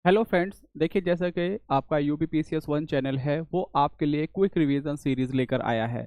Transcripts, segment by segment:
Hello friends, देखिए जैसा कि आपका यूपीपीसीएस 1 चैनल है वो आपके लिए क्विक रिवीजन सीरीज लेकर आया है।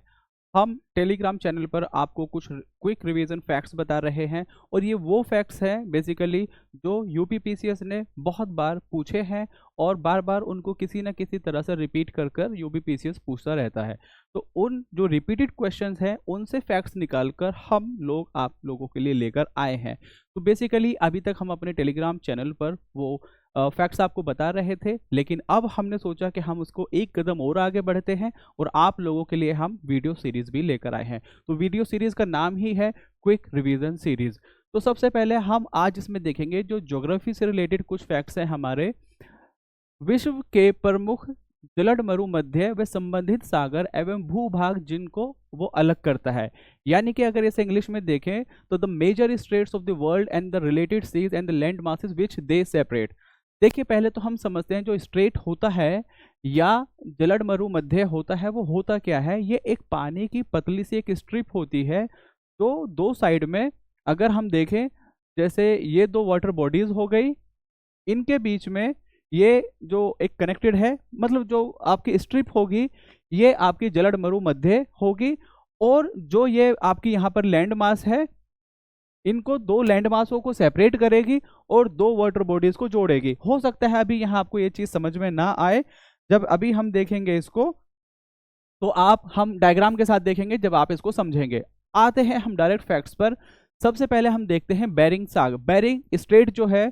हम टेलीग्राम चैनल पर आपको कुछ क्विक रिवीजन फैक्ट्स बता रहे हैं और ये वो फैक्ट्स हैं बेसिकली जो यूपीपीसीएस ने बहुत बार पूछे हैं और बार बार उनको किसी न किसी तरह से रिपीट कर कर यूपीपीसीएस पूछता रहता है। तो उन जो रिपीटेड क्वेश्चंस हैं उनसे फैक्ट्स निकाल कर हम लोग आप लोगों के लिए लेकर आए हैं। तो बेसिकली अभी तक हम अपने टेलीग्राम चैनल पर वो फैक्ट्स आपको बता रहे थे, लेकिन अब हमने सोचा कि हम उसको एक कदम और आगे बढ़ते हैं और आप लोगों के लिए हम वीडियो सीरीज भी लेकर आए हैं। तो वीडियो सीरीज का नाम ही है क्विक रिवीजन सीरीज। तो सबसे पहले हम आज इसमें देखेंगे जो ज्योग्राफी से रिलेटेड कुछ फैक्ट्स हैं हमारे। विश्व के प्रमुख जलद मरुमध्य व संबंधित सागर एवं भूभाग जिनको वो अलग करता है, यानी कि अगर इसे इंग्लिश में देखें तो the major states of the world and the related seas and the land masses which they separate. देखिए पहले तो हम समझते हैं जो स्ट्रेट होता है या जलद मरुमध्य होता है वो होता क्या है। ये एक पानी की पतली सी एक स्ट्रिप होती है जो दो साइड में, अगर हम देखें जैसे ये दो वाटर बॉडीज हो गई, इनके बीच में ये जो एक कनेक्टेड है, मतलब जो आपकी स्ट्रिप होगी ये आपकी जलद मरुमध्य होगी। और जो ये आपकी यहाँ पर लैंड मास है, इनको दो लैंड मासों को सेपरेट करेगी और दो वाटर बॉडीज को जोड़ेगी। हो सकता है अभी यहाँ आपको ये चीज समझ में ना आए, जब अभी हम देखेंगे इसको तो हम डायग्राम के साथ देखेंगे जब आप इसको समझेंगे। आते हैं हम डायरेक्ट फैक्ट्स पर। सबसे पहले हम देखते हैं बेरिंग सागर। बेरिंग स्ट्रेट जो है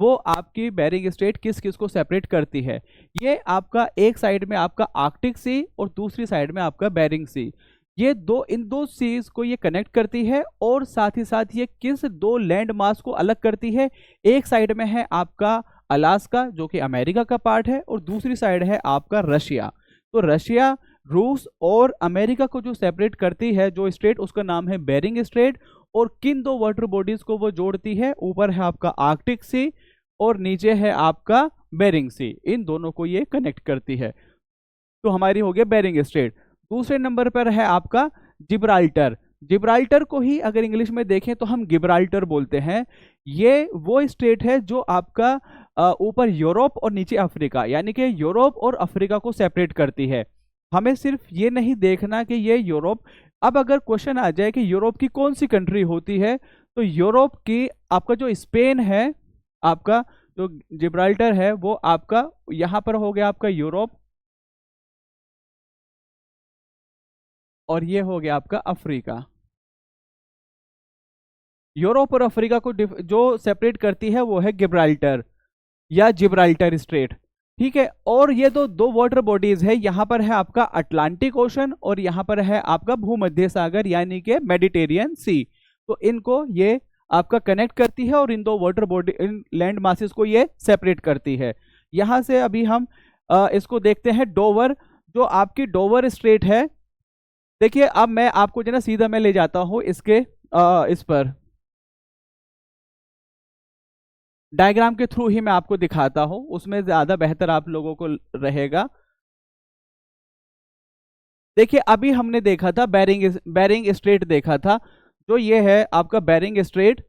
वो आपकी बेरिंग स्ट्रेट किस किस को सेपरेट करती है। ये आपका एक साइड में आपका आर्कटिक सी और दूसरी साइड में आपका बेरिंग सी, ये दो इन दो सीज को ये कनेक्ट करती है और साथ ही साथ ये किस दो लैंड मास को अलग करती है। एक साइड में है आपका अलास्का जो कि अमेरिका का पार्ट है और दूसरी साइड है आपका रशिया। तो रशिया, रूस और अमेरिका को जो सेपरेट करती है जो स्ट्रेट, उसका नाम है बेरिंग स्ट्रेट। और किन दो वाटर बॉडीज को वो जोड़ती है, ऊपर है आपका आर्कटिक सी और नीचे है आपका बेरिंग सी, इन दोनों को ये कनेक्ट करती है। तो हमारी हो गया बेरिंग स्ट्रेट। दूसरे नंबर पर है आपका जिब्राल्टर। जिब्राल्टर को ही अगर इंग्लिश में देखें तो हम गिब्राल्टर बोलते हैं। ये वो स्टेट है जो आपका ऊपर यूरोप और नीचे अफ्रीका, यानी कि यूरोप और अफ्रीका को सेपरेट करती है। हमें सिर्फ ये नहीं देखना कि ये यूरोप, अब अगर क्वेश्चन आ जाए कि यूरोप की कौन सी कंट्री होती है, तो यूरोप की आपका जो स्पेन है, आपका जो जिब्राल्टर है वो आपका यहां पर हो गया आपका यूरोप, और ये हो गया आपका अफ्रीका। यूरोप और अफ्रीका को जो सेपरेट करती है वो है गिब्राल्टर या जिब्राल्टर स्ट्रेट। ठीक है, और ये तो दो वाटर बॉडीज है, यहाँ पर है आपका अटलांटिक ओशन और यहाँ पर है आपका भूमध्य सागर यानी कि मेडिटेरियन सी। तो इनको ये आपका कनेक्ट करती है और इन दो वाटर बॉडी, इन लैंड मासेस को ये सेपरेट करती है। यहाँ से अभी हम इसको देखते हैं डोवर, जो आपकी डोवर स्ट्रेट है। देखिए अब मैं आपको जो ना सीधा मैं ले जाता हूँ इसके इस पर डायग्राम के थ्रू ही मैं आपको दिखाता हूं, उसमें ज्यादा बेहतर आप लोगों को रहेगा। देखिए अभी हमने देखा था बेरिंग स्ट्रेट देखा था, जो ये है आपका बेरिंग स्ट्रेट,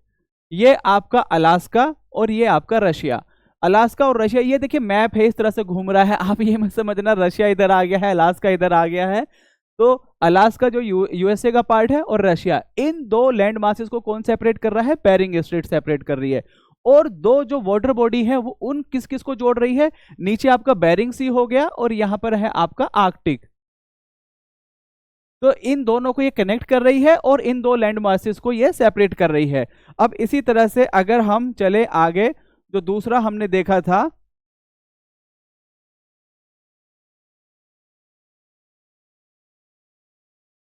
ये आपका अलास्का और ये आपका रशिया। अलास्का और रशिया, ये देखिए मैप है इस तरह से घूम रहा है, आप ये मत समझना रशिया इधर आ गया है अलास्का इधर आ गया है। तो अलास्का जो यूएसए का पार्ट है और रशिया, इन दो लैंड मासेस को कौन सेपरेट कर रहा है, बेरिंग स्ट्रेट सेपरेट कर रही है। और दो जो वाटर बॉडी है वो उन किस किस को जोड़ रही है, नीचे आपका बेरिंग सी हो गया और यहां पर है आपका आर्कटिक। तो इन दोनों को ये कनेक्ट कर रही है और इन दो लैंड मासेस को ये सेपरेट कर रही है। अब इसी तरह से अगर हम चले आगे, जो दूसरा हमने देखा था,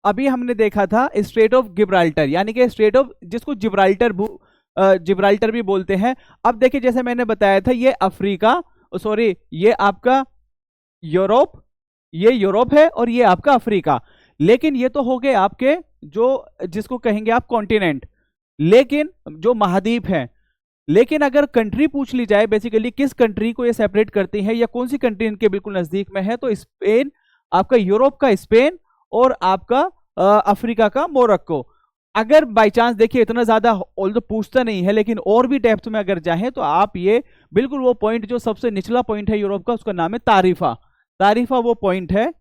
अभी हमने देखा था स्ट्रेट ऑफ गिब्राल्टर, यानी कि स्ट्रेट ऑफ जिसको जिब्राल्टर भी बोलते हैं। अब देखिए जैसे मैंने बताया था ये अफ्रीका, सॉरी ये आपका यूरोप, ये यूरोप है और ये आपका अफ्रीका। लेकिन ये तो हो गए आपके जो जिसको कहेंगे आप कॉन्टिनेंट, लेकिन जो महाद्वीप हैं। लेकिन अगर कंट्री पूछ ली जाए बेसिकली किस कंट्री को ये सेपरेट करती है या कौन सी कंट्री इनके बिल्कुल नजदीक में है, तो स्पेन, आपका यूरोप का स्पेन और आपका अफ्रीका का मोरक्को। अगर बाई चांस देखिए इतना ज्यादा ऑल तो पूछता नहीं है, लेकिन और भी डेप्थ में अगर जाए तो आप ये बिल्कुल वो पॉइंट जो सबसे निचला पॉइंट है यूरोप का, उसका नाम है तारीफा। तारीफा वो पॉइंट है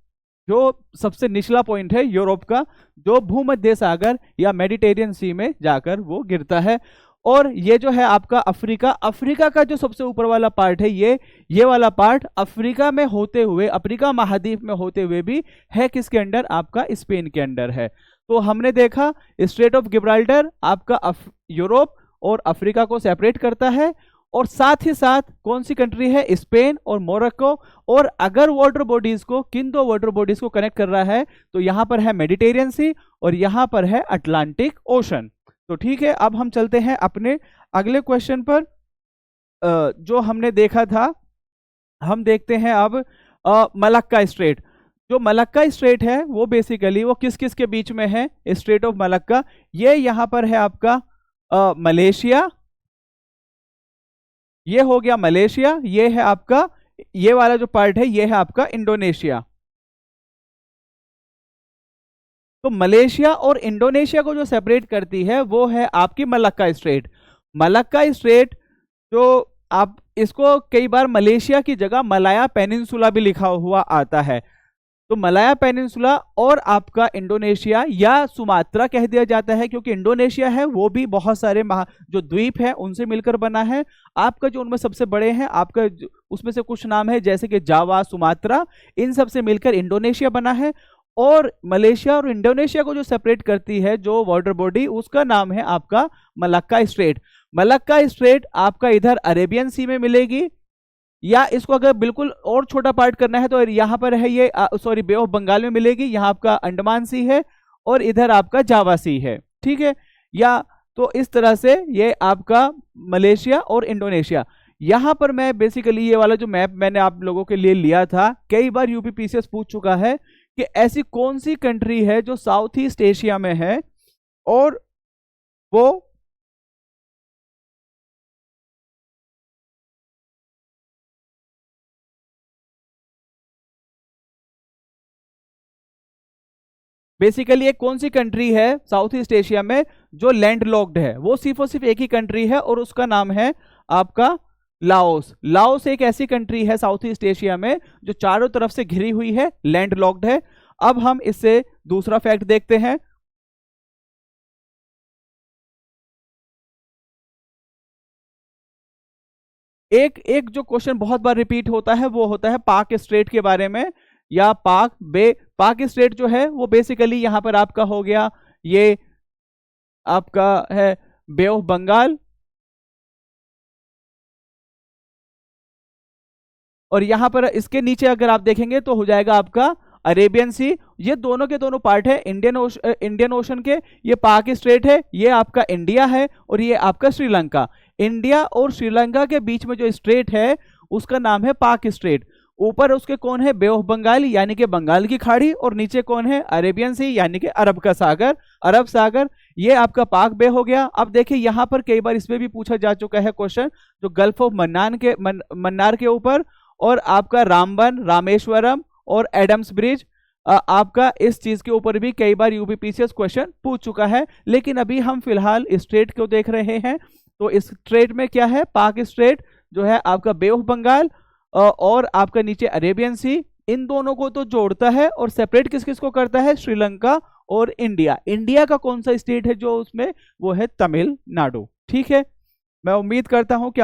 जो सबसे निचला पॉइंट है यूरोप का, जो भूमध्य सागर या मेडिटेरियन सी में जाकर वो गिरता है। और ये जो है आपका अफ्रीका, अफ्रीका का जो सबसे ऊपर वाला पार्ट है, ये वाला पार्ट अफ्रीका में होते हुए, अफ्रीका महाद्वीप में होते हुए भी है किसके अंडर, आपका स्पेन के अंडर है। तो हमने देखा स्ट्रेट ऑफ गिब्राल्टर आपका यूरोप और अफ्रीका को सेपरेट करता है, और साथ ही साथ कौन सी कंट्री है, स्पेन और मोरक्को। और अगर वाटर बॉडीज को, किन दो वाटर बॉडीज को कनेक्ट कर रहा है, तो यहां पर है मेडिटेरियन सी और यहां पर है अटलांटिक ओशन। तो ठीक है, अब हम चलते हैं अपने अगले क्वेश्चन पर। जो हमने देखा था, हम देखते हैं अब मलक्का स्ट्रेट। जो मलक्का स्ट्रेट है वो बेसिकली वो किस किस के बीच में है, स्ट्रेट ऑफ मलक्का। ये यहां पर है आपका मलेशिया, ये हो गया मलेशिया, ये है आपका, ये वाला जो पार्ट है ये है आपका इंडोनेशिया। तो मलेशिया और इंडोनेशिया को जो सेपरेट करती है वो है आपकी मलक्का स्ट्रेट। मलक्का स्ट्रेट जो आप इसको कई बार मलेशिया की जगह मलाया पेनिनसुला भी लिखा हुआ आता है। तो मलाया पेनिनसुला और आपका इंडोनेशिया या सुमात्रा कह दिया जाता है, क्योंकि इंडोनेशिया है वो भी बहुत सारे जो द्वीप है उनसे मिलकर बना है। आपका जो उनमें सबसे बड़े हैं, आपका उसमें से कुछ नाम है जैसे कि जावा, सुमात्रा, इन सब से मिलकर इंडोनेशिया बना है। और मलेशिया और इंडोनेशिया को जो सेपरेट करती है जो वाटर बॉडी, उसका नाम है आपका मलक्का स्ट्रेट। मलक्का स्ट्रेट आपका इधर अरेबियन सी में मिलेगी, या इसको अगर बिल्कुल और छोटा पार्ट करना है तो यहाँ पर है ये सॉरी बे ऑफ बंगाल में मिलेगी, यहाँ आपका अंडमान सी है और इधर आपका जावा सी है, ठीक है। या तो इस तरह से ये आपका मलेशिया और इंडोनेशिया। यहाँ पर मैं बेसिकली ये वाला जो मैप मैंने आप लोगों के लिए लिया था, कई बार यूपीपीसीएस पूछ चुका है कि ऐसी कौन सी कंट्री है जो साउथ ईस्ट एशिया में है और वो बेसिकली एक कौन सी कंट्री है साउथ ईस्ट एशिया में जो लैंड लॉक्ड है, वो सिर्फ और सिर्फ एक ही कंट्री है और उसका नाम है आपका लाओस। लाओस एक ऐसी कंट्री है साउथ ईस्ट एशिया में जो चारों तरफ से घिरी हुई है, लैंड लॉक्ड है। अब हम इससे दूसरा फैक्ट देखते हैं। एक एक जो क्वेश्चन बहुत बार रिपीट होता है वो होता है पाक स्ट्रेट के बारे में, या पाक स्ट्रेट जो है वो बेसिकली यहां पर आपका हो गया, ये आपका है बे ऑफ बंगाल, और यहां पर इसके नीचे अगर आप देखेंगे तो हो जाएगा आपका अरेबियन सी। ये दोनों के दोनों पार्ट है इंडियन ओशन के। ये पाक स्ट्रेट है, ये आपका इंडिया है, और ये आपका श्रीलंका। इंडिया और श्रीलंका के बीच में जो स्ट्रेट है उसका नाम है पाक स्ट्रेट। ऊपर उसके कौन है, बे ऑफ बंगाल यानी कि बंगाल की खाड़ी, और नीचे कौन है, अरेबियन सी यानी कि अरब का सागर, अरब सागर। ये आपका पाक बे हो गया। अब देखिए यहाँ पर कई बार इसमें भी पूछा जा चुका है क्वेश्चन, जो गल्फ ऑफ मन्नार के ऊपर, और आपका रामबन, रामेश्वरम और एडम्स ब्रिज, आपका इस चीज के ऊपर भी कई बार यूपीपीसीएस क्वेश्चन पूछ चुका है। लेकिन अभी हम फिलहाल स्ट्रेट को देख रहे हैं। तो इस स्ट्रेट में क्या है, पाक स्ट्रेट जो है आपका बे ऑफ बंगाल और आपका नीचे अरेबियन सी, इन दोनों को तो जोड़ता है, और सेपरेट किस किस को करता है, श्रीलंका और इंडिया। इंडिया का कौन सा स्टेट है जो उसमें, वो है तमिलनाडु, ठीक है। मैं उम्मीद करता हूं कि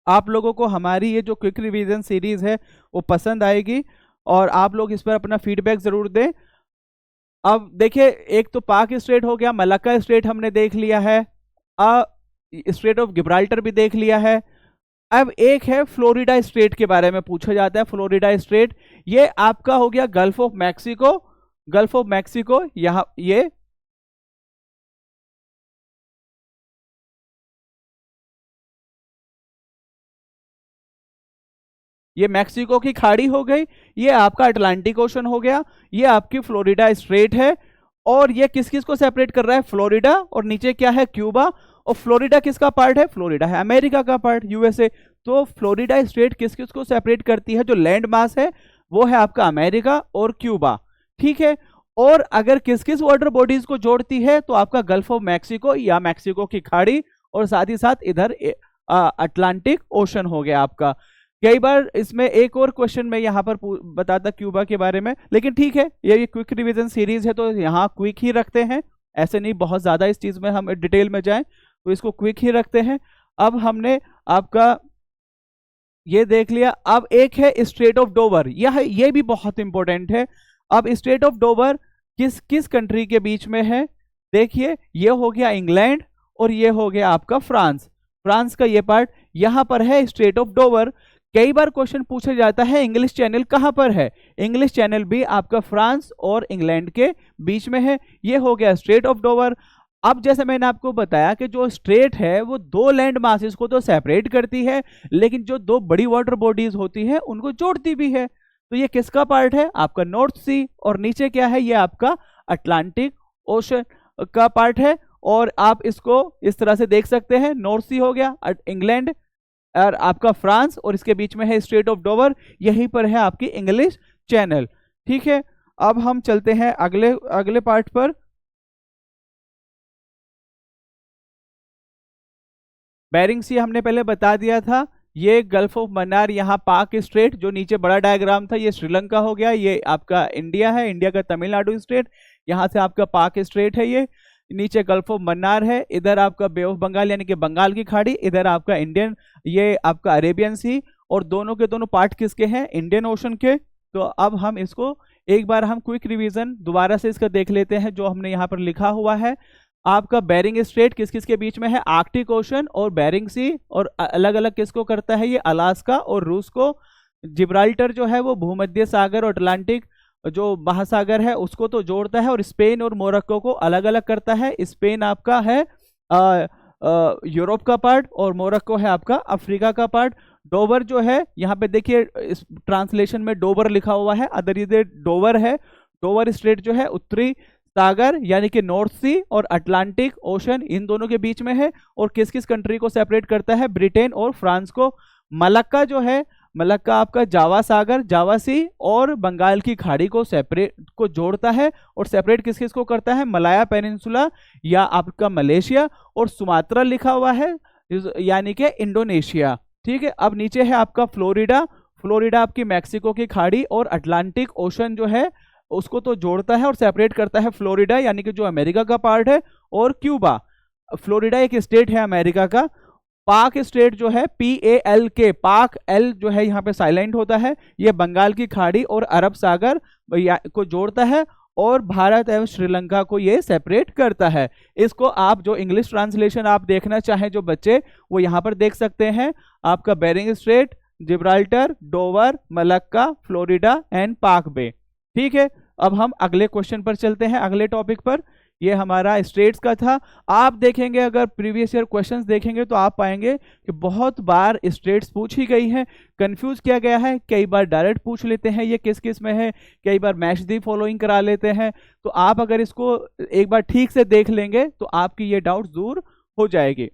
आप लोगों को हमारी ये जो क्विक रिवीजन सीरीज है वो पसंद आएगी, और आप लोग इस पर अपना फीडबैक जरूर दें। अब देखिए, एक तो पाक स्ट्रेट हो गया, मलक्का स्ट्रेट हमने देख लिया है, स्ट्रेट ऑफ गिब्राल्टर भी देख लिया है। अब एक है फ्लोरिडा स्ट्रेट के बारे में पूछा जाता है। फ्लोरिडा स्ट्रेट ये आपका हो गया gulf of Mexico, gulf of Mexico. यहां ये मैक्सिको की खाड़ी हो गई, ये आपका अटलांटिक ओशन हो गया, ये आपकी फ्लोरिडा स्ट्रेट है। और ये किस किस को सेपरेट कर रहा है, फ्लोरिडा, और नीचे क्या है, क्यूबा। और फ्लोरिडा किसका पार्ट है, फ्लोरिडा है अमेरिका का पार्ट, यूएसए। तो फ्लोरिडा स्टेट किस किस को सेपरेट करती है, जो लैंड मास है वो है आपका अमेरिका और क्यूबा, ठीक है। और अगर किस किस वाटर बॉडीज को जोड़ती है तो आपका गल्फ ऑफ मैक्सिको या मैक्सिको की खाड़ी, और साथ ही साथ इधर अटलांटिक ओशन हो गया आपका। कई बार इसमें एक और क्वेश्चन मैं यहाँ पर बताता क्यूबा के बारे में, लेकिन ठीक है, ये क्विक रिवीजन सीरीज है तो यहाँ क्विक ही रखते हैं, ऐसे नहीं बहुत ज्यादा इस चीज में हम डिटेल में जाएं, तो इसको क्विक ही रखते हैं। अब हमने आपका ये देख लिया। अब एक है स्ट्रेट ऑफ डोवर, ये भी बहुत इंपॉर्टेंट है। अब स्ट्रेट ऑफ डोवर किस किस कंट्री के बीच में है? देखिए, ये हो गया इंग्लैंड और ये हो गया आपका फ्रांस। फ्रांस का ये पार्ट यहां पर है स्ट्रेट ऑफ डोवर। कई बार क्वेश्चन पूछा जाता है इंग्लिश चैनल कहां पर है? इंग्लिश चैनल भी आपका फ्रांस और इंग्लैंड के बीच में है। ये हो गया स्ट्रेट ऑफ डोवर। अब जैसे मैंने आपको बताया कि जो स्ट्रेट है वो दो लैंड मासेस को तो सेपरेट करती है, लेकिन जो दो बड़ी वाटर बॉडीज होती है उनको जोड़ती भी है। तो ये किसका पार्ट है? आपका नॉर्थ सी। और नीचे क्या है? ये आपका अटलांटिक ओशन का पार्ट है। और आप इसको इस तरह से देख सकते हैं, नॉर्थ सी हो गया इंग्लैंड और आपका फ्रांस, और इसके बीच में है स्ट्रेट ऑफ डोवर, यहीं पर है आपकी इंग्लिश चैनल। ठीक है, अब हम चलते हैं अगले अगले पार्ट पर। बेरिंग सी हमने पहले बता दिया था, ये गल्फ ऑफ मन्नार, यहाँ पाक स्ट्रेट, जो नीचे बड़ा डायग्राम था ये श्रीलंका हो गया, ये आपका इंडिया है, इंडिया का तमिलनाडु स्टेट, यहाँ से आपका पाक स्ट्रेट है, ये नीचे गल्फ ऑफ मन्नार है, इधर आपका बे ऑफ बंगाल यानी कि बंगाल की खाड़ी, इधर आपका इंडियन, ये आपका अरेबियन सी, और दोनों के दोनों पार्ट किसके हैं? इंडियन ओशन के। तो अब हम इसको एक बार हम क्विक रिवीजन दोबारा से इसका देख लेते हैं जो हमने यहाँ पर लिखा हुआ है। आपका बेरिंग स्ट्रेट किस किस के बीच में है? आर्कटिक ओशन और बेरिंग सी, और अलग अलग किसको करता है? ये अलास्का और रूस को। जिब्राल्टर जो है वो भूमध्य सागर और अटलांटिक जो महासागर है उसको तो जोड़ता है, और स्पेन और मोरक्को को अलग अलग करता है। स्पेन आपका है यूरोप का पार्ट और मोरक्को है आपका अफ्रीका का पार्ट। डोवर जो है, यहाँ पे देखिए इस ट्रांसलेशन में डोवर लिखा हुआ है, अदर इधर डोवर है। डोवर स्ट्रेट जो है उत्तरी सागर यानी कि नॉर्थ सी और अटलांटिक ओशन इन दोनों के बीच में है। और किस किस कंट्री को सेपरेट करता है? ब्रिटेन और फ्रांस को। मलक्का जो है, मलक्का आपका जावा सागर, जावा सी और बंगाल की खाड़ी को सेपरेट को जोड़ता है। और सेपरेट किस किस को करता है? मलाया पेनिनसुला या आपका मलेशिया, और सुमात्रा लिखा हुआ है यानी कि इंडोनेशिया। ठीक है, अब नीचे है आपका फ्लोरिडा। फ्लोरिडा आपकी मैक्सिको की खाड़ी और अटलांटिक ओशन जो है उसको तो जोड़ता है और सेपरेट करता है फ्लोरिडा यानी कि जो अमेरिका का पार्ट है, और क्यूबा। फ्लोरिडा एक स्टेट है अमेरिका का। पाक स्टेट जो है PALK, पाक एल जो है यहाँ पे साइलेंट होता है, ये बंगाल की खाड़ी और अरब सागर को जोड़ता है, और भारत एवं श्रीलंका को ये सेपरेट करता है। इसको आप जो इंग्लिश ट्रांसलेशन आप देखना चाहें जो बच्चे, वो यहाँ पर देख सकते हैं। आपका Bering strait, Gibraltar, Dover, Malacca, Florida and Palk Bay. ठीक है, अब हम अगले क्वेश्चन पर चलते हैं, अगले टॉपिक पर। ये हमारा स्टेट्स का था। आप देखेंगे अगर प्रीवियस ईयर क्वेश्चंस देखेंगे तो आप पाएंगे कि बहुत बार स्टेट्स पूछी गई हैं, कंफ्यूज किया गया है। कई बार डायरेक्ट पूछ लेते हैं ये किस किस में है, कई बार मैच दी फॉलोइंग करा लेते हैं। तो आप अगर इसको एक बार ठीक से देख लेंगे तो आपकी ये डाउट दूर हो जाएगी।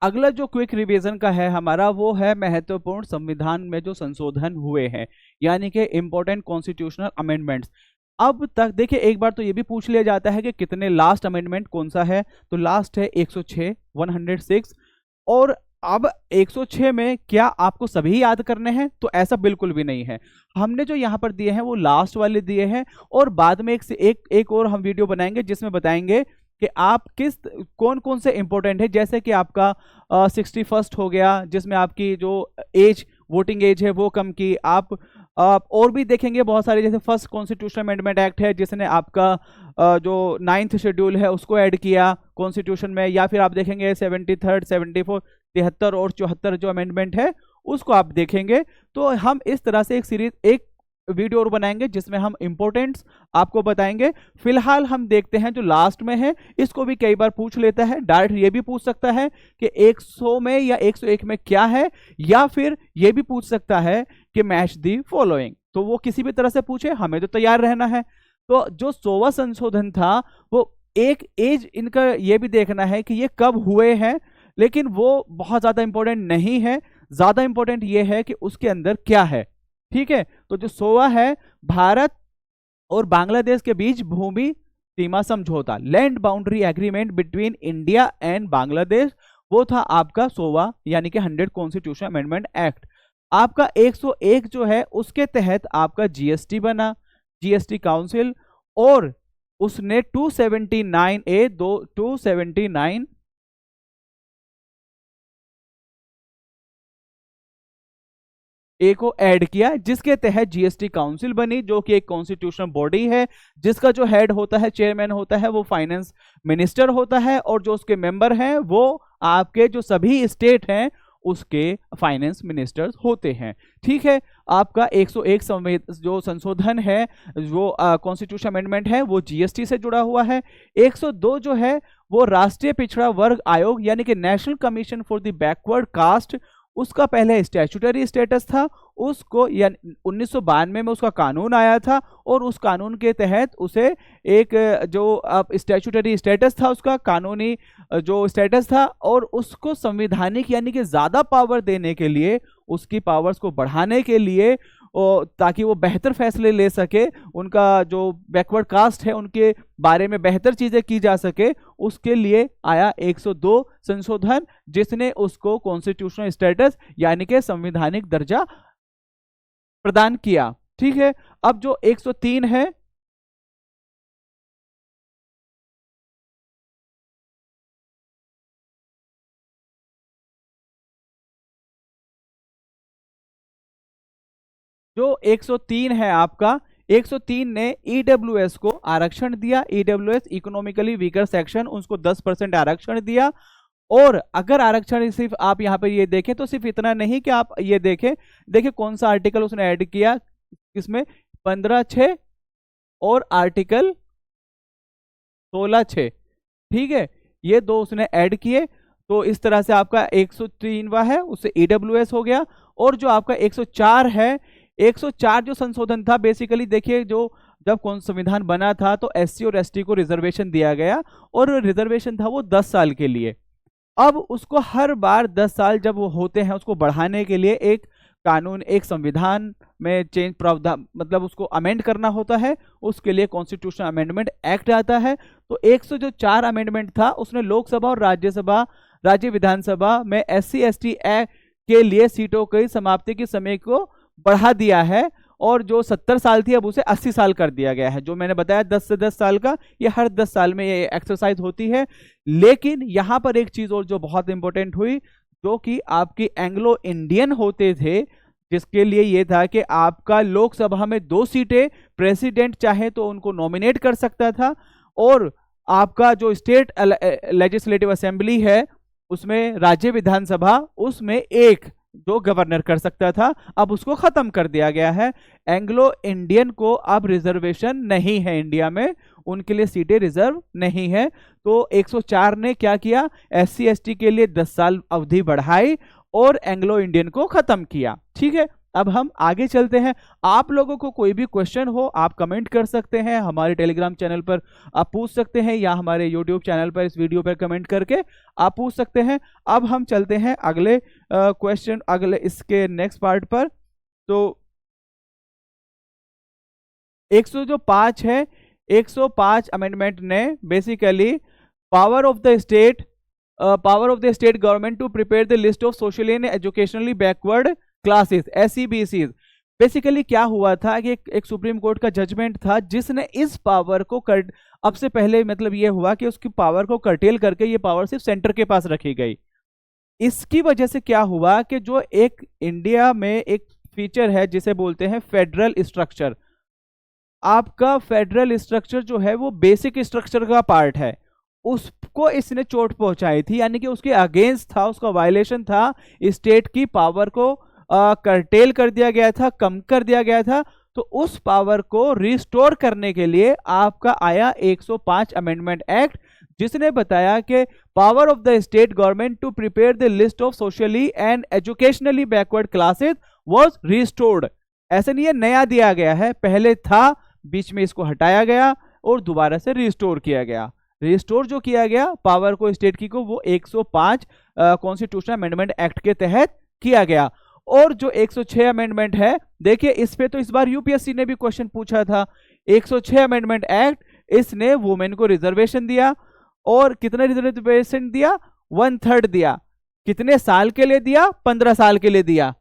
अगला जो क्विक रिवीजन का है हमारा, वो है महत्वपूर्ण संविधान में जो संशोधन हुए हैं, यानी कि इंपॉर्टेंट कॉन्स्टिट्यूशनल अमेंडमेंट्स। अब तक देखिए, एक बार तो ये भी पूछ लिया जाता है कि कितने लास्ट अमेंडमेंट कौन सा है, तो लास्ट है 106, 106। और अब 106 में क्या आपको सभी याद करने हैं? तो ऐसा बिल्कुल भी नहीं है। हमने जो यहाँ पर दिए हैं वो लास्ट वाले दिए हैं, और बाद में एक से एक और हम वीडियो बनाएंगे जिसमें बताएंगे कि आप किस कौन कौन से इंपॉर्टेंट है। जैसे कि आपका 61st हो गया, जिसमें आपकी जो एज वोटिंग एज है वो कम की। आप और भी देखेंगे बहुत सारे, जैसे फर्स्ट कॉन्स्टिट्यूशन अमेंडमेंट एक्ट है जिसने आपका जो 9th शेड्यूल है उसको ऐड किया कॉन्स्टिट्यूशन में। या फिर आप देखेंगे 73rd, 74, 73 और 74 जो अमेंडमेंट है उसको आप देखेंगे। तो हम इस तरह से एक सीरीज, एक वीडियो और बनाएंगे जिसमें हम इंपॉर्टेंट्स आपको बताएंगे। फिलहाल हम देखते हैं जो लास्ट में है, इसको भी कई बार पूछ लेता है, डायरेक्ट ये भी पूछ सकता है कि 100 में या 101 में क्या है, या फिर ये भी पूछ सकता है कि मैच दी फॉलोइंग। तो वो किसी भी तरह से पूछे, हमें तो तैयार रहना है। तो जो 100वां संशोधन था वो एक एज इनका ये भी देखना है कि ये कब हुए हैं, लेकिन वो बहुत ज्यादा इंपॉर्टेंट नहीं है। ज्यादा इंपॉर्टेंट ये है कि उसके अंदर क्या है। ठीक है, तो जो 100वां है, भारत और बांग्लादेश के बीच भूमि सीमा समझौता, land boundary agreement between India and Bangladesh, वो था आपका 100वां यानी कि 100 कॉन्स्टिट्यूशन अमेंडमेंट एक्ट। आपका 101 जो है उसके तहत आपका जीएसटी बना, जीएसटी काउंसिल, और उसने 279A 279 ए को ऐड किया, जिसके तहत जीएसटी काउंसिल बनी, जो कि एक कॉन्स्टिट्यूशनल बॉडी है जिसका जो हेड होता है, चेयरमैन होता है, वो फाइनेंस मिनिस्टर होता है, और जो उसके मेंबर हैं वो आपके जो सभी स्टेट हैं उसके फाइनेंस मिनिस्टर्स होते हैं। ठीक है, आपका 101 जो संशोधन है, जो कॉन्स्टिट्यूशन अमेंडमेंट है, वो जीएसटी से जुड़ा हुआ है। 102 जो है वो राष्ट्रीय पिछड़ा वर्ग आयोग यानी कि national commission for the backward caste, उसका पहले स्टैट्यूटरी स्टेटस था, उसको 1992 में उसका कानून आया था, और उस कानून के तहत उसे एक जो स्टैट्यूटरी स्टेटस था, उसका कानूनी जो स्टेटस था, और उसको संवैधानिक यानी कि ज़्यादा पावर देने के लिए, उसकी पावर्स को बढ़ाने के लिए, ताकि वो बेहतर फैसले ले सके, उनका जो बैकवर्ड कास्ट है उनके बारे में बेहतर चीज़ें की जा सके, उसके लिए आया 102 संशोधन, जिसने उसको कॉन्स्टिट्यूशनल स्टेटस यानी कि संवैधानिक दर्जा प्रदान किया। ठीक है, अब जो 103 है, जो 103 है आपका, 103 ने ईडब्ल्यूएस को आरक्षण दिया, ईडब्ल्यूएस इकोनॉमिकली वीकर सेक्शन, उसको 10% आरक्षण दिया। और अगर आरक्षण सिर्फ आप यहाँ पे ये देखें तो सिर्फ इतना नहीं कि आप ये देखें, देखिए कौन सा आर्टिकल उसने ऐड किया, किसमें, 15(6) और आर्टिकल 16(6). ठीक है, ये दो उसने ऐड किए, तो इस तरह से आपका 103वां है उससे ईडब्ल्यूएस हो गया। और जो आपका 104 है, 104 जो संशोधन था, बेसिकली देखिए जो जब कौन संविधान बना था तो एससी और एसटी को रिजर्वेशन दिया गया, और रिजर्वेशन था वो 10 साल के लिए। अब उसको हर बार 10 साल जब वो होते हैं, उसको बढ़ाने के लिए एक कानून, एक संविधान में चेंज प्रावधान, मतलब उसको अमेंड करना होता है, उसके लिए कॉन्स्टिट्यूशन अमेंडमेंट एक्ट आता है। तो 104 अमेंडमेंट था, उसने लोकसभा और राज्यसभा, राज्य विधानसभा में एससी एसटी एक्ट के लिए सीटों की समाप्ति के समय को बढ़ा दिया है, और जो 70 साल थी अब उसे 80 साल कर दिया गया है। जो मैंने बताया 10 से 10 साल का, ये हर 10 साल में ये एक्सरसाइज होती है। लेकिन यहाँ पर एक चीज और जो बहुत इंपॉर्टेंट हुई, जो कि आपकी एंग्लो इंडियन होते थे, जिसके लिए ये था कि आपका लोकसभा में 2 सीटें प्रेसिडेंट चाहे तो उनको नॉमिनेट कर सकता था, और आपका जो स्टेट लेजिस्लेटिव असेंबली है उसमें राज्य विधानसभा, उसमें एक जो गवर्नर कर सकता था, अब उसको खत्म कर दिया गया है। एंग्लो इंडियन को अब रिजर्वेशन नहीं है इंडिया में, उनके लिए सीटें रिजर्व नहीं है। तो 104 ने क्या किया, एससी एसटी के लिए 10 साल अवधि बढ़ाई और एंग्लो इंडियन को खत्म किया। ठीक है, अब हम आगे चलते हैं। आप लोगों को कोई भी क्वेश्चन हो आप कमेंट कर सकते हैं, हमारे टेलीग्राम चैनल पर आप पूछ सकते हैं, या हमारे यूट्यूब चैनल पर इस वीडियो पर कमेंट करके आप पूछ सकते हैं। अब हम चलते हैं अगले क्वेश्चन, अगले इसके नेक्स्ट पार्ट पर। तो 105 है, 105 अमेंडमेंट ने basically power of the state government to prepare the list of socially and educationally backward classes, SEBCs। Basically क्या हुआ था कि एक सुप्रीम कोर्ट का जजमेंट था जिसने इस पावर को अब से पहले मतलब ये हुआ कि उसकी पावर को कर्टेल करके ये पावर सिर्फ सेंटर के पास रखी गई। इसकी वजह से क्या हुआ कि जो एक इंडिया में एक फीचर है जिसे बोलते हैं फेडरल स्ट्रक्चर, आपका फेडरल स्ट्रक्चर जो है वो बेसिक स्ट्रक्चर का पार्ट है, उसको इसने चोट पहुंचाई थी, यानी कि उसके अगेंस्ट था, उसका वायलेशन था, स्टेट की पावर को कर्टेल कर दिया गया था, कम कर दिया गया था। तो उस पावर को रिस्टोर करने के लिए आपका आया 105 अमेंडमेंट एक्ट, जिसने बताया कि power of the state government to prepare the list of socially and educationally backward classes was restored. ऐसा नहीं है नया दिया गया है, पहले था, बीच में इसको हटाया गया और दोबारा से रिस्टोर किया गया। रिस्टोर जो किया गया पावर को स्टेट की को, वो 105 कॉन्स्टिट्यूशनल अमेंडमेंट एक्ट के तहत किया गया। और जो 106 अमेंडमेंट है, देखिए इस पे तो इस बार यूपीएससी ने भी क्वेश्चन पूछा था। 106 अमेंडमेंट एक्ट, इसने वुमेन को रिजर्वेशन दिया, और कितना रिजर्वेशन दिया? 1/3 दिया। कितने साल के लिए दिया? 15 साल के लिए दिया।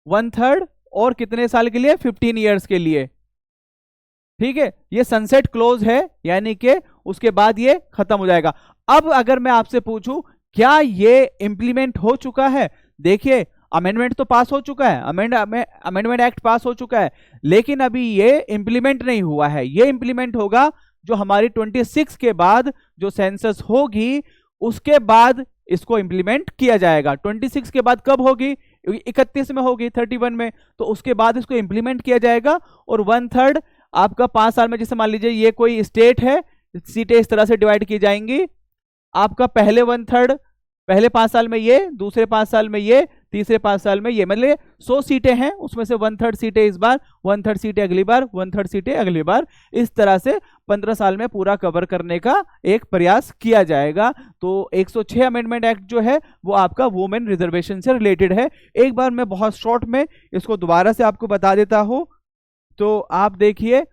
वन थर्ड, और कितने साल के लिए? 15 ईयर्स के लिए। ठीक है, ये सनसेट क्लोज है, यानी कि उसके बाद ये खत्म हो जाएगा। अब अगर मैं आपसे पूछूं क्या ये इंप्लीमेंट हो चुका है? देखिए अमेंडमेंट तो पास हो चुका है, अमेंडमेंट एक्ट पास हो चुका है, लेकिन अभी ये इंप्लीमेंट नहीं हुआ है। ये इंप्लीमेंट होगा जो हमारी 26 के बाद जो सेंसस होगी उसके बाद इसको इंप्लीमेंट किया जाएगा। 26 के बाद कब होगी? 31 में होगी, 31 में, तो उसके बाद इसको इंप्लीमेंट किया जाएगा। और 1/3 आपका 5 साल में, जैसे मान लीजिए ये कोई स्टेट है, सीटें इस तरह से डिवाइड की जाएंगी। आपका पहले 1/3, पहले 5 साल में ये, दूसरे 5 साल में ये, तीसरे 5 साल में ये, मतलब 100 सीटें हैं, उसमें से 1/3 सीटें इस बार, 1/3 सीटें अगली बार, 1/3 सीटें अगली बार। इस तरह से 15 साल में पूरा कवर करने का एक प्रयास किया जाएगा। तो 106 अमेंडमेंट एक्ट जो है वो आपका वुमेन रिजर्वेशन से रिलेटेड है। एक बार मैं बहुत शॉर्ट में इसको दोबारा से आपको बता देता हूं। तो आप देखिए,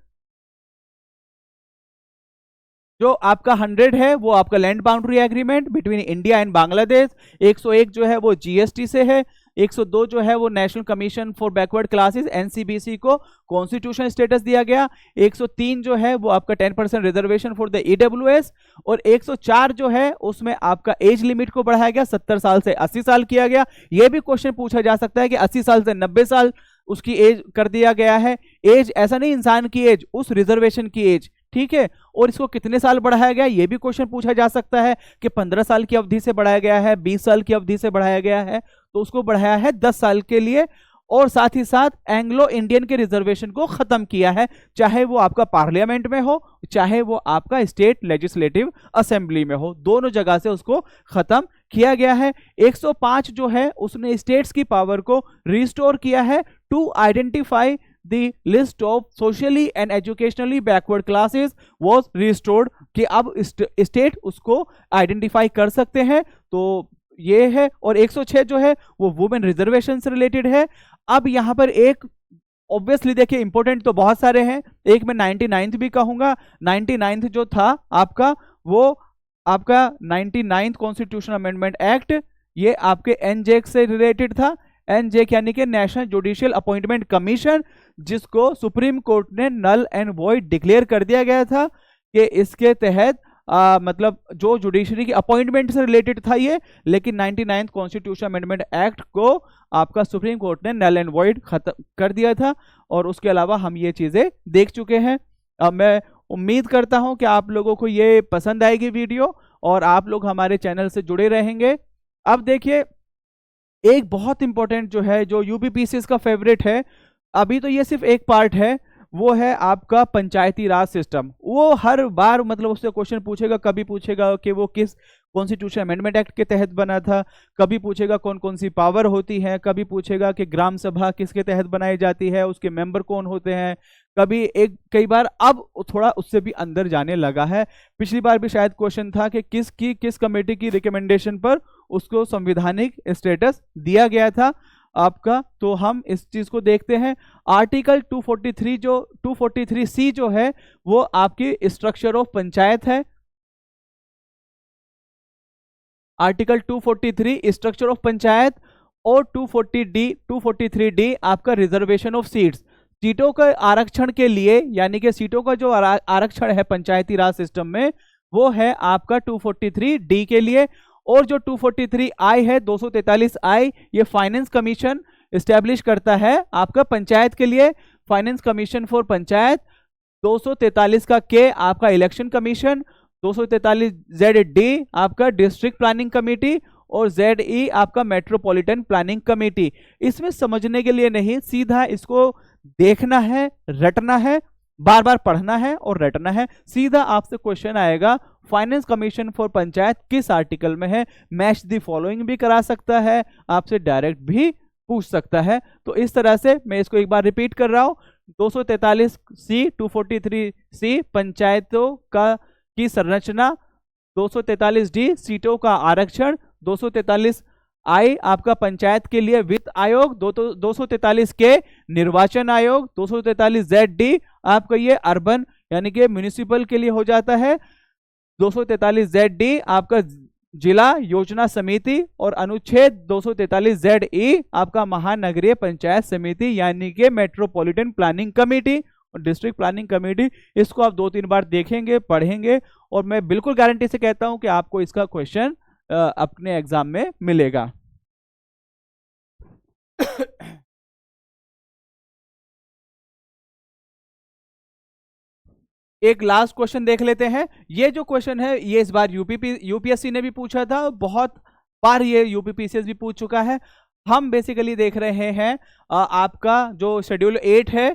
जो आपका 100 है वो आपका land boundary agreement between India and Bangladesh. 101 जो है वो जीएसटी से है। 102 जो है वो national commission for backward classes NCBC को कॉन्स्टिट्यूशन स्टेटस दिया गया। 103 जो है वो आपका 10% रिजर्वेशन फॉर द ईडब्ल्यूएस। और 104 जो है उसमें आपका एज लिमिट को बढ़ाया गया, 70 साल से 80 साल किया गया। यह भी क्वेश्चन पूछा जा सकता है कि 80 साल से 90 साल उसकी एज कर दिया गया है। एज ऐसा नहीं इंसान की एज, उस रिजर्वेशन की एज, ठीक है। और इसको कितने साल बढ़ाया गया, ये भी क्वेश्चन पूछा जा सकता है कि 15 साल की अवधि से बढ़ाया गया है, 20 साल की अवधि से बढ़ाया गया है, तो उसको बढ़ाया है 10 साल के लिए। और साथ ही साथ एंग्लो इंडियन के रिजर्वेशन को खत्म किया है, चाहे वो आपका पार्लियामेंट में हो, चाहे वो आपका स्टेट लेजिस्लेटिव असेंबली में हो, दोनों जगह से उसको खत्म किया गया है। 105 जो है उसने स्टेट्स की पावर को रिस्टोर किया है to identify the list of socially and educationally backward classes was restored, कि अब स्टेट उसको आइडेंटिफाई कर सकते हैं। तो ये है। और 106 जो है वो वुमेन रिजर्वेशन से रिलेटेड है। अब यहां पर एक ऑब्वियसली देखिए इंपॉर्टेंट तो बहुत सारे हैं, एक मैं 99th भी कहूंगा। 99th जो था आपका, वो आपका 99th कॉन्स्टिट्यूशन अमेंडमेंट एक्ट, ये आपके एनजेक से रिलेटेड था। एनजेक यानी कि नेशनल जुडिशियल अपॉइंटमेंट कमीशन, जिसको सुप्रीम कोर्ट ने नल एंड वॉइड डिक्लेयर कर दिया गया था कि इसके तहत मतलब जो जुडिशरी की अपॉइंटमेंट से रिलेटेड था ये, लेकिन 99th कॉन्स्टिट्यूशन अमेंडमेंट एक्ट को आपका सुप्रीम कोर्ट ने नल एंड वॉइड खत्म कर दिया था। और उसके अलावा हम ये चीजें देख चुके हैं। अब मैं उम्मीद करता हूं कि आप लोगों को ये पसंद आएगी वीडियो और आप लोग हमारे चैनल से जुड़े रहेंगे। अब देखिए एक बहुत इंपॉर्टेंट जो है, जो यूपीपीसीएस का फेवरेट है, अभी तो ये सिर्फ एक पार्ट है, वो है आपका पंचायती राज सिस्टम। वो हर बार मतलब उससे क्वेश्चन पूछेगा, कभी पूछेगा कि वो किस कॉन्स्टिट्यूशन अमेंडमेंट एक्ट के तहत बना था, कभी पूछेगा कौन कौन सी पावर होती है, कभी पूछेगा कि ग्राम सभा किसके तहत बनाई जाती है, उसके मेंबर कौन होते हैं, कभी कई बार अब थोड़ा उससे भी अंदर जाने लगा है। पिछली बार भी शायद क्वेश्चन था कि किस कमेटी की रिकमेंडेशन पर उसको संवैधानिक स्टेटस दिया गया था आपका। तो हम इस चीज को देखते हैं। आर्टिकल 243 जो 243C जो है वो आपकी स्ट्रक्चर ऑफ पंचायत है। आर्टिकल 243 स्ट्रक्चर ऑफ पंचायत, और 243D आपका रिजर्वेशन ऑफ सीट्स, सीटों का आरक्षण के लिए, यानी कि सीटों का जो आरक्षण है पंचायती राज सिस्टम में, वो है आपका 243D के लिए। और जो 243I है, 243I, ये फाइनेंस कमीशन एस्टेब्लिश करता है आपका पंचायत के लिए, फाइनेंस कमीशन फॉर पंचायत। 243 का के आपका इलेक्शन कमीशन, 243ZD आपका डिस्ट्रिक्ट प्लानिंग कमेटी, और ZE आपका मेट्रोपॉलिटन प्लानिंग कमेटी। इसमें समझने के लिए नहीं, सीधा इसको देखना है, रटना है, बार बार पढ़ना है और रटना है। सीधा आपसे क्वेश्चन आएगा फाइनेंस कमीशन फॉर पंचायत किस आर्टिकल में है, मैच द फॉलोइंग भी करा सकता है, आपसे डायरेक्ट भी पूछ सकता है। तो इस तरह से मैं इसको एक बार रिपीट कर रहा हूं, 243C 243C पंचायतों का की संरचना, 243D सीटों का आरक्षण, 243I आपका पंचायत के लिए वित्त आयोग, 243 के निर्वाचन आयोग, 243ZD आपका ये अर्बन यानी कि म्युनिसिपल के लिए हो जाता है, 243ZD आपका जिला योजना समिति, और अनुच्छेद 243ZE आपका महानगरीय पंचायत समिति यानी कि मेट्रोपॉलिटन प्लानिंग कमेटी और डिस्ट्रिक्ट प्लानिंग कमेटी। इसको आप 2-3 बार देखेंगे, पढ़ेंगे, और मैं बिल्कुल गारंटी से कहता हूं कि आपको इसका क्वेश्चन अपने एग्जाम में मिलेगा। एक लास्ट क्वेश्चन देख लेते हैं। ये जो क्वेश्चन है ये इस बार यूपीएससी ने भी पूछा था, बहुत बार ये यूपीपीसीएस भी पूछ चुका है। हम बेसिकली देख रहे हैं आपका जो शेड्यूल 8 है,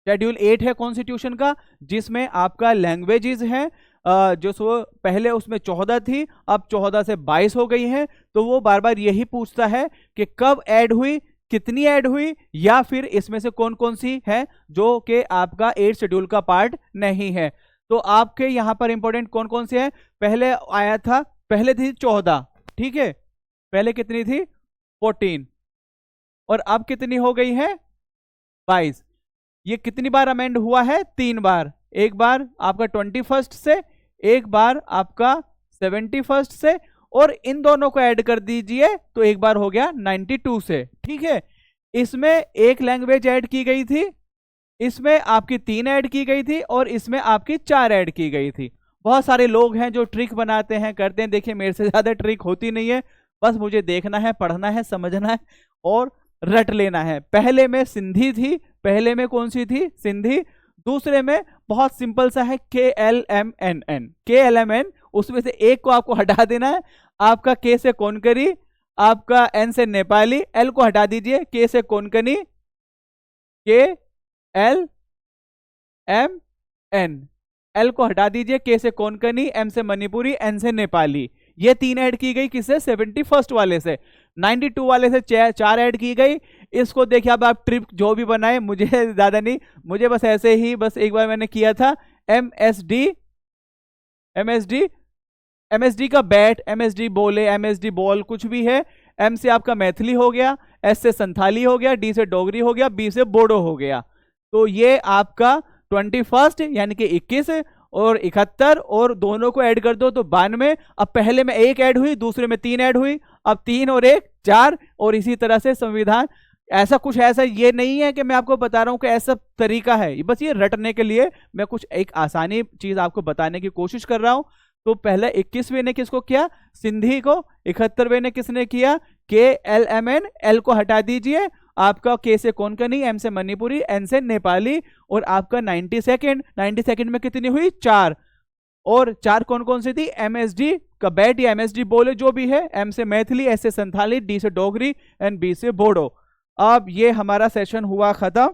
शेड्यूल 8 है कॉन्स्टिट्यूशन का, जिसमें आपका लैंग्वेजेस है, जो सो पहले उसमें 14 थी, अब 14 से 22 हो गई है। तो वो बार बार यही पूछता है कि कब ऐड हुई, कितनी ऐड हुई, या फिर इसमें से कौन कौन सी है जो कि आपका 8 शेड्यूल का पार्ट नहीं है। तो आपके यहाँ पर इंपॉर्टेंट कौन कौन से है, पहले आया था, पहले थी 14, ठीक है, पहले कितनी थी 14, और अब कितनी हो गई है 22। ये कितनी बार अमेंड हुआ है, 3 बार, एक बार आपका 21 से, एक बार आपका 71 से, और इन दोनों को ऐड कर दीजिए तो एक बार हो गया 92 से, ठीक है। इसमें एक लैंग्वेज ऐड की गई थी, इसमें आपकी 3 ऐड की गई थी, और इसमें आपकी 4 ऐड की गई थी। बहुत सारे लोग हैं जो ट्रिक बनाते हैं, करते हैं, देखिए मेरे से ज्यादा ट्रिक होती नहीं है, बस मुझे देखना है, पढ़ना है, समझना है और रट लेना है। पहले में सिंधी थी, पहले में कौन सी थी, सिंधी, दूसरे में बहुत सिंपल सा है KLMNN, KLMN, उसमें से एक को आपको हटा देना है, आपका K से कोनकरी, आपका N से नेपाली, L को हटा दीजिए, K से कोनकनी, KLMN, L को हटा दीजिए, K से कोनकनी, M से मणिपुरी, N से नेपाली। ये 3 ऐड की गई किससे, 71 वाले से। 92 वाले से 4 ऐड की गई। इसको देखिए, अब आप ट्रिप जो भी बनाए, मुझे ज्यादा नहीं, मुझे बस ऐसे ही, बस एक बार मैंने किया था, MSD का बैट, MSD बोले, MSD बॉल, कुछ भी है। M से आपका मैथिली हो गया, S से संथाली हो गया, D से डोगरी हो गया, B से बोडो हो गया। तो ये आपका 21 यानी कि 21 और 71, और दोनों को ऐड कर दो तो 92। अब पहले में 1 ऐड हुई, दूसरे में 3 ऐड हुई, अब 3 और 1 4, और इसी तरह से संविधान। ऐसा कुछ ऐसा ये नहीं है कि मैं आपको बता रहा हूं कि ऐसा तरीका है, बस ये रटने के लिए मैं कुछ एक आसानी चीज आपको बताने की कोशिश कर रहा हूं। तो पहले 21वें ने किसको किया, सिंधी को, 71वें ने किसने किया, KLMN, L को हटा दीजिए, आपका K से कोनकनी, M से मणिपुरी, N से नेपाली, और आपका 92 में कितनी हुई, 4, और 4 कौन कौन सी थी, MSD का बैट या MSD बोले जो भी है, M से मैथिली, S से संथाली, D से डोगरी, एंड B से बोडो। अब ये हमारा सेशन हुआ खत्म।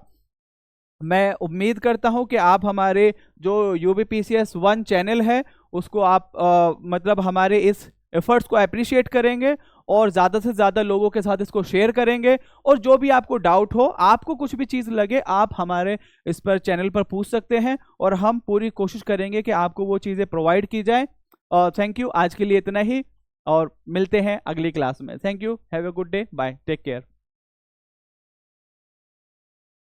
मैं उम्मीद करता हूं कि आप हमारे जो UPPCS 1 चैनल है उसको आप मतलब हमारे इस एफर्ट्स को अप्रिशिएट करेंगे और ज़्यादा से ज़्यादा लोगों के साथ इसको शेयर करेंगे। और जो भी आपको डाउट हो, आपको कुछ भी चीज़ लगे, आप हमारे इस पर चैनल पर पूछ सकते हैं और हम पूरी कोशिश करेंगे कि आपको वो चीज़ें प्रोवाइड की जाए। थैंक यू, आज के लिए इतना ही और मिलते हैं अगली क्लास में। Thank you, have a good day, bye, take care.